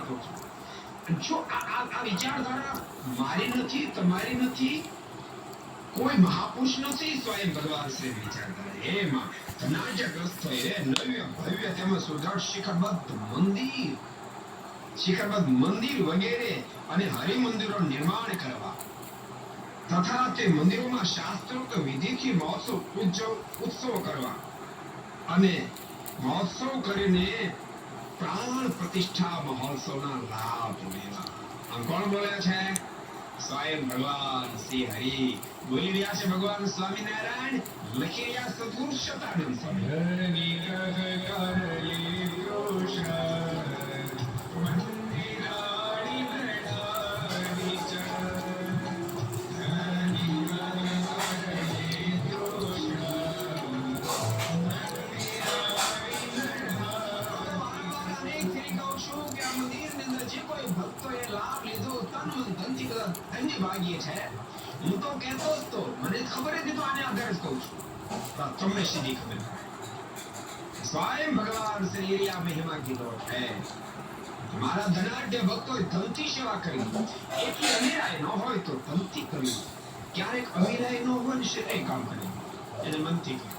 કહું છું. જો આ વિચારધારા મારી નથી, તમારી નથી, કોઈ મહાપુરુષ નથી, સ્વયં ભગવાન શ્રી વિચારધારા. એમાં ધનાઢ્યગ્રસ્તોએ નવ્ય ભવ્ય તેમજ સુદૃઢ શિખરબદ્ધ મંદિર વગેરે અને હરિમંદિરો નિર્માણ કરવા તથા તે મંદિરોમાં શાસ્ત્રોક્ત વિધિથી ઉત્સવ કરવા અને મહોત્સવ કરીને પ્રાણ પ્રતિષ્ઠા મહોત્સવના લાભ લેવા. આમ કોણ બોલે છે? સ્વયં ભગવાન શ્રી હરિ બોલી રહ્યા છે. ભગવાન સ્વામિનારાયણ લખી રહ્યા સદગુરુ શતાનંદ સ્વામી. હું તો કહેતો જ તો, મને ખબર હતી, તો આને આધારે જ કહું છું. તમને સીધી ખબર સ્વયં ભગવાન શ્રી આ મહિમા કીધો છે. મારા ધનાઢ્ય ભક્તોએ ધનથી સેવા કરી, એટલી અમીરાય ન હોય તો ધનથી કરી, ક્યારેક અમીરાય ન હોય ને શેરે કામ કરી, એને મનથી કરી.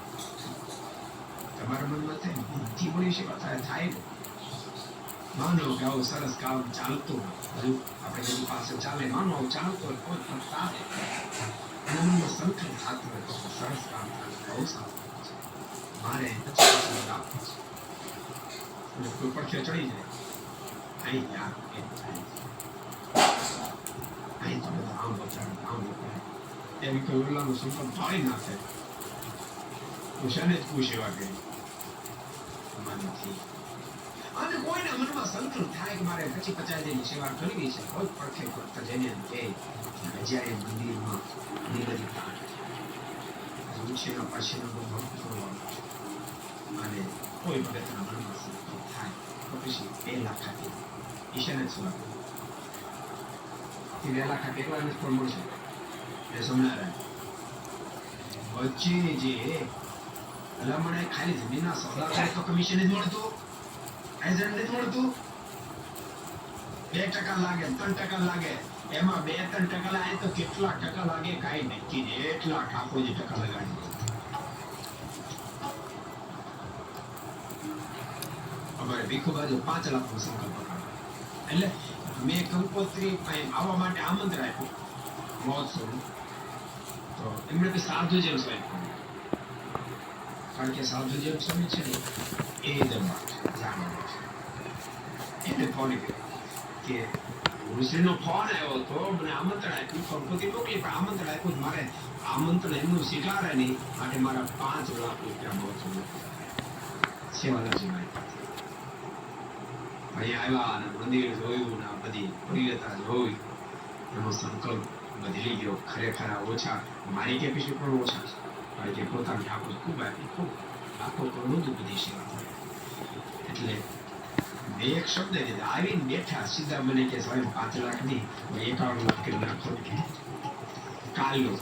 તમારા મનમાં થાય મનથી બોલી સેવા થાય ને. માનો કે આવું સરસ કામ ચાલતું હજુ આપણે બધું પાસે ચાલે, માનો આવું ચાલતું હોય કોઈ પણ ચાલે, મનમાં સંકલ્પ થતો હોય સરસ કામ થાય, બહુ સારું મારે પછી આપવું છે. કોઈ પડખે ચડી જાય, અહીં યાર અહીં તો બધા આમ બચાડે આમ બચાડે એમ કે ઓલાનો સંકલ્પ ફાળી નાખે. હું શેને જ પૂછેવા ગઈ મનથી. અને કોઈના મનમાં સંકલ્પ થાય કે મારે પછી 50 ની સેવા કરવી છે, કોઈ પડખે પડતા જઈને એમ કે જ્યારે મંદિરમાં નિવેદિતા ઉછેરા પછીનો બહુ ભક્ત કરવાનો છે, અને કોઈ ભગતના મનમાં સંકલ્પ થાય તો પછી 2 લાખ ખાતી ઈશાને જ સેવા કરવી. 2 લાખ ખાતી એટલા જ પણ મળશે એ સોમનારાયણ વચ્ચે જે ભલામણે ખાલી જમીનના સોદા કરે તો કમિશન જ મળતું, એજન્ટ નથી મળતું. 2% લાગે, 3% લાગે, એમાં 2-3% લાગે તો કેટલા ટકા લાગે કાંઈ નક્કી નહીં. એટલા ઠાકોરજી ટકા લગાડી દે. અમારે ભીખુબાજુ 5 લાખનો સંકલ્પ કર્યો, એટલે મેં કંકોત્રી આવવા માટે આમંત્રણ આપ્યું મહોત્સવ. તો એમણે બી સાધુ જેમ સ્વામી કર્યું, કારણ કે સાધુ જેમ સ્વામી છે ને એ દરબાર જાણવાનો છે. એને ફોન કર્યો કે ઋષિનો ફોન આવ્યો હતો, મને આમંત્રણ આપ્યું, કંકોત્રી મોકલી, પણ આમંત્રણ આપ્યું, મારે આમંત્રણ એમનું સ્વીકારે નહીં, માટે મારા 5 લાખ રૂપિયા મહોત્સવ સેવાલાજી મારી પાસે. અહીં આવ્યા અને મંદિર જોયું ને બધી ભવ્યતા જોઈ, એનો સંકલ્પ બદલી ગયો. ખરેખર ઓછા મારી કેપેસિટી પણ ઓછા છે, કારણ કે પોતાની ઠાકોર ખૂબ આપી, ખૂબ લાખો કરોડો બધી સેવા થાય. એટલે મેં એક શબ્દ કીધા, આવીને બેઠા સીધા મને કે સ્વયં 5 લાખ નહીં 51 લાખ કરી નાખો કે કાલનો.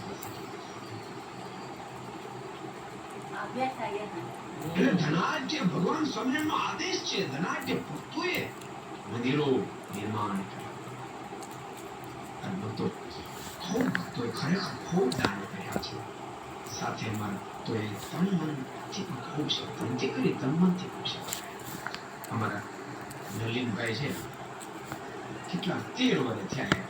એટલે ધનાઢ્ય ભગવાન સ્વામિનારાયણનો આદેશ છે, ધનાઢ્ય ભક્તોએ મંદિરો નિર્માણ કર્યા. ભક્તો ખૂબ ભક્તોએ ખરેખર ખૂબ દાનો કર્યા છે. સાથે અમારા ભક્તોએ તન મનથી પણ ખૂબ છે, તનથી કરી તન મનથી ખૂબ છે. અમારા નલિનભાઈ છે, કેટલા 13 વર્ષ થયા,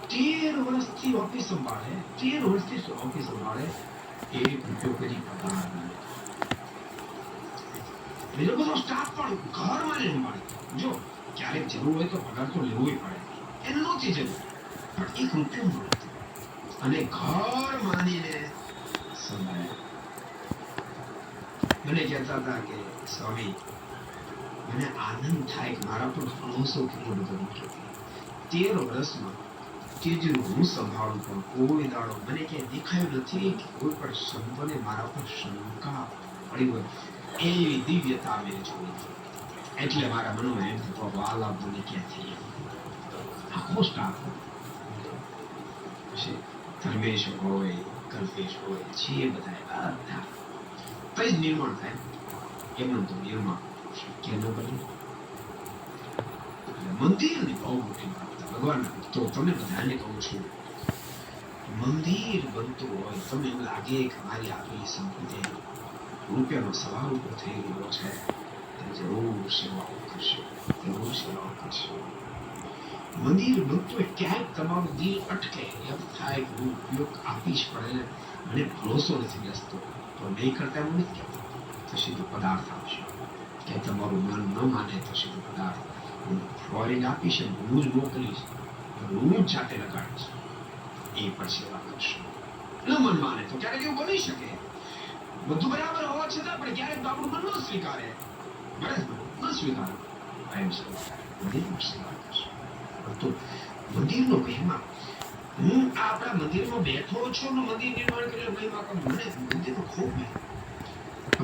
13 વર્ષથી ઓફિસ સંભાળે, 13 વર્ષથી ઓફિસ સંભાળે, 1 રૂપિયો કરી પગાર મળે. બીજો બધો સ્ટાફ પણ ઘરમાં જ સંભાળે. જો ક્યારેક જરૂર હોય તો પગાર તો લેવો પડે, એને નહોતી જરૂર, પણ 1 રૂપિયો મળે અને ઘર માનીને સંભાળે. મને કહેતા હતા કે સ્વામી મને આનંદ થાય કે મારા પર ભરોસો કેટલો બધો મૂક્યો. 13 વર્ષમાં તેજું હું સંભાળું પણ કોઈ દાડો મને ક્યાંય દેખાયું નથી કે કોઈ પણ શબ્દને મારા પર શંકા પડી હોય, એવી દિવ્યતા મેં જોઈ. એટલે મારા મનમાં એમ થતો વાલા મને ક્યાંથી આખો સ્ટાફ પછી ધર્મેશ હોય, કલ્પેશ હોય, છે બધા કઈ જ નિર્માણ થાય. એમનું તો નિર્માણ શક્ય ન બને. મંદિરની બહુ મોટી માનતા ભગવાન. તો તમે બધાને કહું છું, મંદિર બનતું હોય તમને એમ લાગે કે મારી આપેલી સંપત્તિ રૂપિયાનો સવા રૂપિયો થઈ રહ્યો છે, જરૂર સેવાઓ કરશે, જરૂર સેવાઓ કરશે. મંદિર બનતું હોય ક્યાંક તમારું દિલ અટકે, એમ થાય કે હું ઉપયોગ આપીશ પણ મને ભરોસો નથી બેસતો, તો નહીં કરતા એવું નથી કહેતો, તો સીધું પદાર્થ આવશે. કે તમારું મન ન માને તો સીધું પદાર્થ હું ફ્લોરિંગ આપીશ, હું જ મોકલીશ, હું જ જાતે લગાડીશ, એ પણ સેવા કરશે. ન મન માને તો ક્યારેક એવું બની શકે, બધું બરાબર હોવા છતાં પણ ક્યારેક આપણું મન ન સ્વીકારે, ન સ્વીકારે, એમ મંદિરમાં સેવા કરશે. તો મંદિરનો મહિમા, હું આપણા મંદિરમાં બેઠો છું ને મંદિર નિર્માણ કરેલો મહિમા કરું, મને મંદિરનો ખૂબ મહિમા.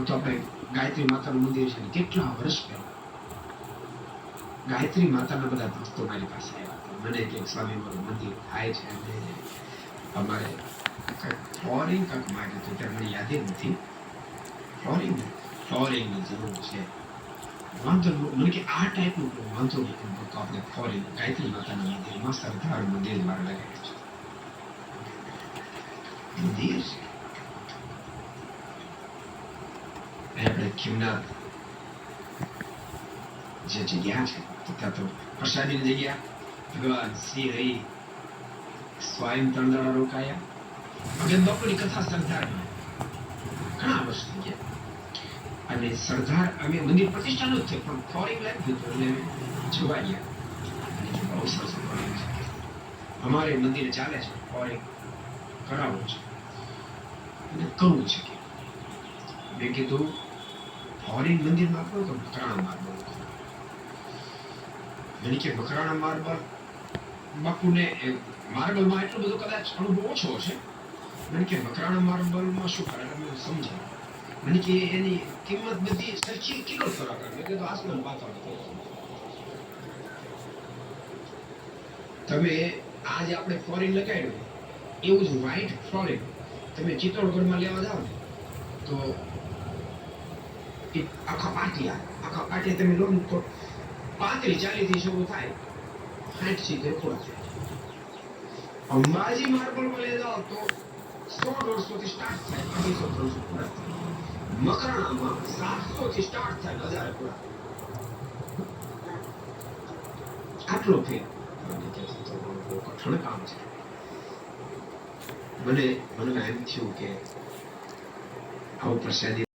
તો આપણે ગાયત્રી માતાનું મંદિર છે, કેટલા વર્ષ પહેલા ગાયત્રી માતાના બધા ભક્તો મારી પાસે આવ્યા હતા. મને કે સ્વામી મારું મંદિર થાય છે અને અમારે ફ્લોરિંગ કંઈક માંગ્યું હતું, ત્યારે મને યાદ નથી. ફ્લોરિંગની જરૂર છે, વાંધો મને કે આ ટાઈપનું વાંધો નહીં, તો આપણે ફ્લોરિંગ ગાયત્રી માતાના મંદિરમાં સરદાર મંદિર દ્વારા લગાવ્યું છે. મંદિર આપણે ખીમનાથ જે જગ્યા છે, ત્યાં તો પ્રસાદીની જગ્યા, ભગવાન શ્રી હરિ સ્વયં તંદરા રોકાયા. ભગત બાપુની કથા સરદારમાં ઘણા વર્ષ થઈ ગયા, અને સરદાર અમે મંદિર પ્રતિષ્ઠા નથી થઈ, પણ ફ્લોરિંગ લાગ્યું હતું એટલે જોવા ગયા. બહુ સરસ ફ્લોરિંગ છે, અમારે મંદિર ચાલે છે, ફ્લોરિંગ કરાવવું છે અને કરવું છે. મેં કીધું ફ્લોરિંગ મંદિરમાં કરો તો મકરાણા માર્બલ. મને કે મકરાણા માર્બલ બાપુને માર્બલમાં એટલું બધું કદાચ અનુભવ ઓછો હશે. મને કે મકરાણા માર્બલમાં શું કરે તમે સમજાવો. મને કે એની કિંમત બધી સરખી કિલો ફરક આવે, એટલે તો આસમાન પાતાળ. તમે આજે આપણે ફ્લોરિંગ લગાવ્યું એવું જ વ્હાઇટ ફ્લોરિંગ તમે ચિત્તોડગઢમાં લેવા જાઓ ને તો આખા પાટિયા તમે લો ને તો 35-40 થી શરૂ થાય, 60-70 પૂરા થાય. અંબાજી માર્બલમાં લઈ જાઓ તો 100-150 થી સ્ટાર્ટ થાય, 200-300 પૂરા થાય. મકરાણામાં 700 થી સ્ટાર્ટ થાય, 1000 પૂરા. આટલો ફેર. કઠણ કામ છે. મને એમ થયું કે આવું પ્રસાદી